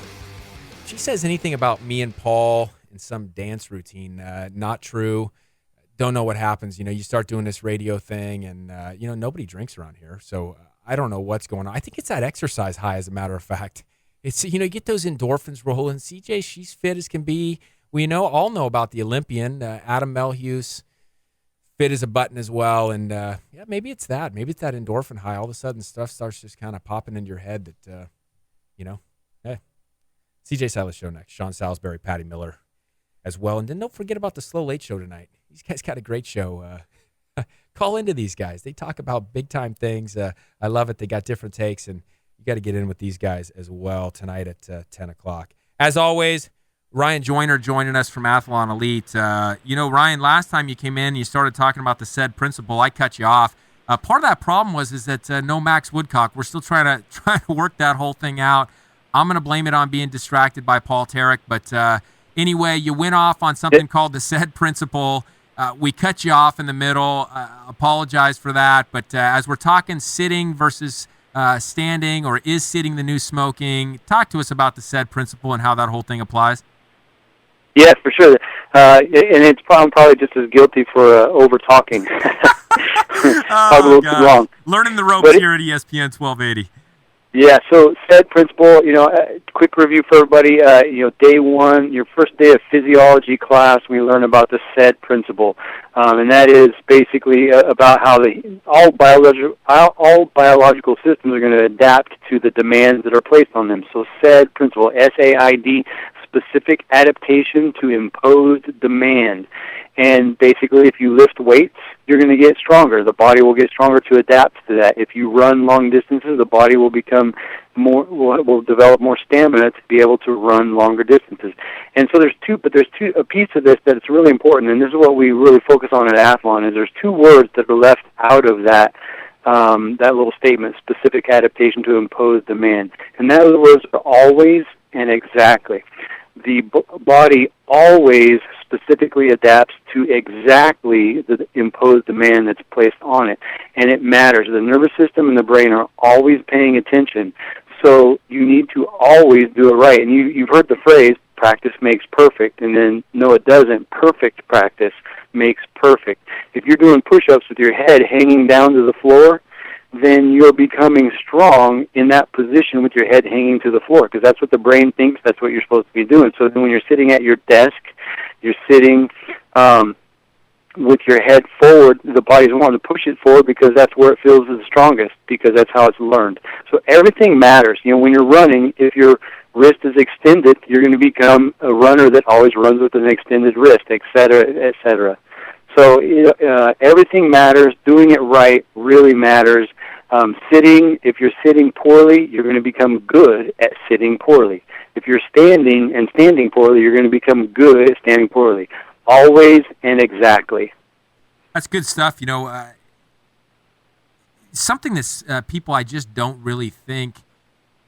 If she says anything about me and Paul in some dance routine, not true. Don't know what happens. You start doing this radio thing, and, nobody drinks around here. So I don't know what's going on. I think it's that exercise high, as a matter of fact. It's, you get those endorphins rolling. CJ, she's fit as can be. We all know about the Olympian, Adam Melhuse, fit as a button as well. And maybe it's that. Maybe it's that endorphin high. All of a sudden, stuff starts just kind of popping into your head that, hey. CJ Silas Show next. Sean Salisbury, Patty Miller as well. And then don't forget about the Slow Late Show tonight. These guys got a great show. Call into these guys. They talk about big-time things. I love it. They got different takes, and you got to get in with these guys as well tonight at 10 o'clock. As always, Ryan Joyner joining us from Athlon Elite. Ryan, last time you came in, you started talking about the SAID principle. I cut you off. Part of that problem is that no Max Woodcock. We're still trying to work that whole thing out. I'm going to blame it on being distracted by Paul Tarek. But anyway, you went off on something called the SAID principle. We cut you off in the middle. Apologize for that. But as we're talking sitting versus standing, or is sitting the new smoking, talk to us about the SAID principle and how that whole thing applies. Yeah, for sure. And it's probably just as guilty for over-talking. Oh, God. Learning the ropes here at ESPN 1280. Yeah, so SAID principle, quick review for everybody. Day one, your first day of physiology class, we learn about the SAID principle. And that is basically about how all biological systems are going to adapt to the demands that are placed on them. So SAID principle, SAID, specific adaptation to imposed demand. And basically, if you lift weights, you're going to get stronger. The body will get stronger to adapt to that. If you run long distances, the body will will develop more stamina to be able to run longer distances. And so there's a piece of this that's really important, and this is what we really focus on at Athlon, is there's two words that are left out of that little statement, specific adaptation to imposed demand. And those words are always and exactly. The body always specifically adapts to exactly the imposed demand that's placed on it. And it matters. The nervous system and the brain are always paying attention. So you need to always do it right. And you've heard the phrase, practice makes perfect. And then, no, it doesn't. Perfect practice makes perfect. If you're doing push-ups with your head hanging down to the floor, then you're becoming strong in that position with your head hanging to the floor, because that's what the brain thinks that's what you're supposed to be doing. So then when you're sitting at your desk, you're sitting with your head forward, the body's wanting to push it forward because that's where it feels the strongest, because that's how it's learned. So everything matters. When you're running, if your wrist is extended, you're going to become a runner that always runs with an extended wrist, et cetera, et cetera. So everything matters. Doing it right really matters. If you're sitting poorly, you're going to become good at sitting poorly. If you're standing and standing poorly, you're going to become good at standing poorly. Always and exactly. That's good stuff. Something that people I just don't really think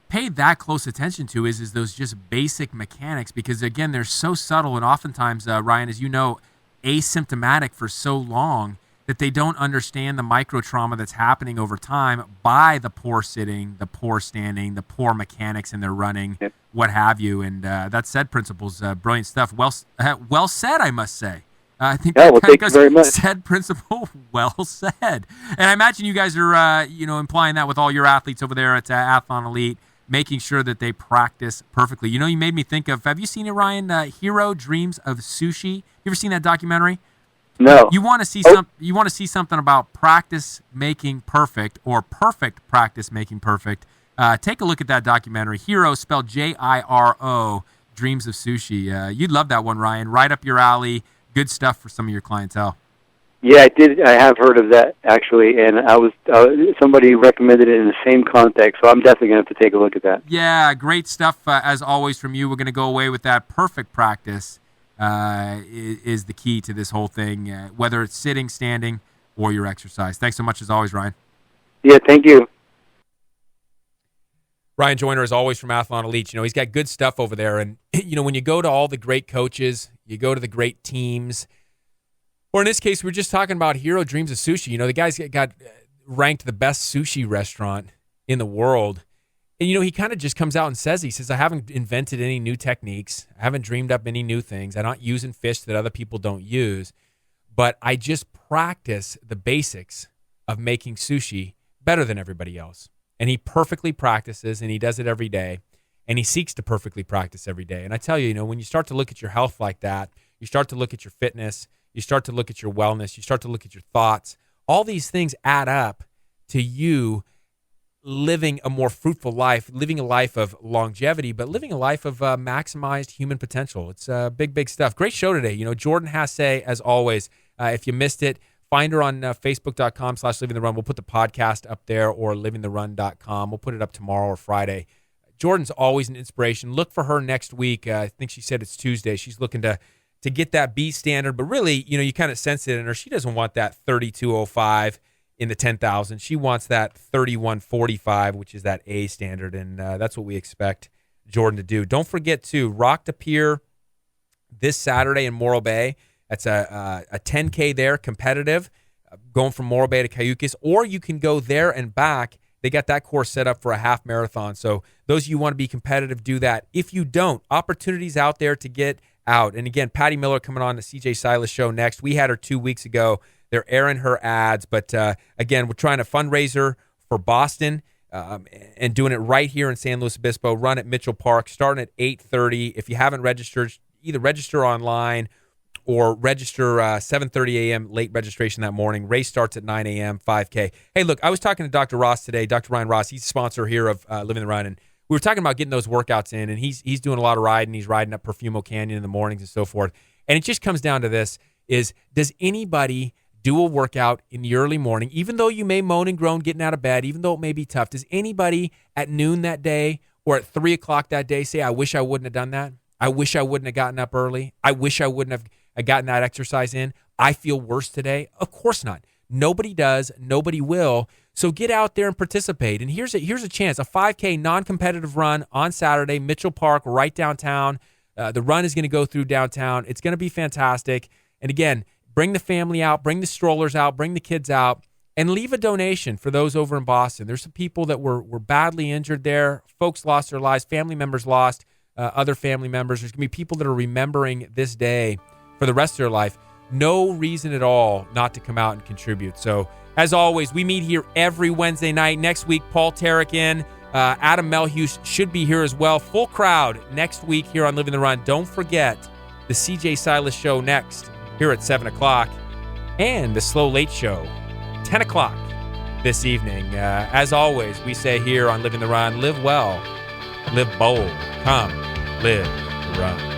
pay that close attention to is those just basic mechanics, because, again, they're so subtle, and oftentimes, Ryan, as you know, asymptomatic for so long that they don't understand the micro trauma that's happening over time by the poor sitting, the poor standing, the poor mechanics in their running, what have you. And that SAID principle's brilliant stuff. Well said, I must say. I think thank you very much. SAID principle, well said. And I imagine you guys are, implying that with all your athletes over there at Athlon Elite, making sure that they practice perfectly. You made me think of, have you seen it, Ryan? Hero Dreams of Sushi. You ever seen that documentary? No. You want to see You want to see something about practice making perfect, or perfect practice making perfect. Take a look at that documentary. Hero, spelled Jiro, Dreams of Sushi. You'd love that one, Ryan. Right up your alley. Good stuff for some of your clientele. Yeah, I did. I have heard of that, actually, and somebody recommended it in the same context, so I'm definitely going to have to take a look at that. Yeah, great stuff as always from you. We're going to go away with that. Perfect practice is the key to this whole thing, whether it's sitting, standing, or your exercise. Thanks so much as always, Ryan. Yeah, thank you. Ryan Joyner, as always, from Athlon Elite. He's got good stuff over there. And, when you go to all the great coaches, you go to the great teams, or in this case, we're just talking about Hero Dreams of Sushi. The guy's got ranked the best sushi restaurant in the world. And, he kind of just comes out and says, I haven't invented any new techniques. I haven't dreamed up any new things. I'm not using fish that other people don't use. But I just practice the basics of making sushi better than everybody else. And he perfectly practices, and he does it every day. and he seeks to perfectly practice every day. And I tell you, when you start to look at your health like that, you start to look at your fitness, you start to look at your wellness, you start to look at your thoughts, all these things add up to you living a more fruitful life, living a life of longevity, but living a life of maximized human potential. It's big, big stuff. Great show today. Jordan Hasse, as always. If you missed it, find her on facebook.com/livingtherun. We'll put the podcast up there, or livingtherun.com. We'll put it up tomorrow or Friday. Jordan's always an inspiration. Look for her next week. I think she said it's Tuesday. She's looking to get that B standard, but really, you kind of sense it in her. She doesn't want that 3205 in the 10,000. She wants that 3145, which is that A standard, and that's what we expect Jordan to do. Don't forget to Rock the Pier this Saturday in Morro Bay. That's a 10K there, competitive, going from Morro Bay to Cayucos, or you can go there and back. They got that course set up for a half marathon. So those of you who want to be competitive, do that. If you don't, opportunities out there to get out. And again, Patty Miller coming on the CJ Silas show next. We had her 2 weeks ago. They're airing her ads. But again, we're trying to fundraiser for Boston and doing it right here in San Luis Obispo. Run at Mitchell Park, starting at 8:30. If you haven't registered, either register online or register 7:30 a.m. late registration that morning. Race starts at 9 a.m., 5K. Hey, look, I was talking to Dr. Ross today, Dr. Ryan Ross. He's a sponsor here of Living the Run, and we were talking about getting those workouts in, and he's doing a lot of riding. He's riding up Perfumo Canyon in the mornings and so forth. And it just comes down to this, does anybody do a workout in the early morning, even though you may moan and groan getting out of bed, even though it may be tough? Does anybody at noon that day or at 3 o'clock that day say, I wish I wouldn't have done that? I wish I wouldn't have gotten up early. I wish I wouldn't have gotten that exercise in. I feel worse today. Of course not. Nobody does. Nobody will. So get out there and participate. And here's a chance, a 5K non-competitive run on Saturday, Mitchell Park, right downtown. The run is going to go through downtown. It's going to be fantastic. And again, bring the family out, bring the strollers out, bring the kids out, and leave a donation for those over in Boston. There's some people that were badly injured there. Folks lost their lives. Family members lost other family members. There's going to be people that are remembering this day for the rest of their life. No reason at all not to come out and contribute. So, as always, we meet here every Wednesday night. Next week, Paul Tarek in. Adam Melhuse should be here as well. Full crowd next week here on Living the Run. Don't forget the CJ Silas Show next here at 7 o'clock. And the Slow Late Show, 10 o'clock this evening. As always, we say here on Living the Run, live well, live bold. Come, live the run.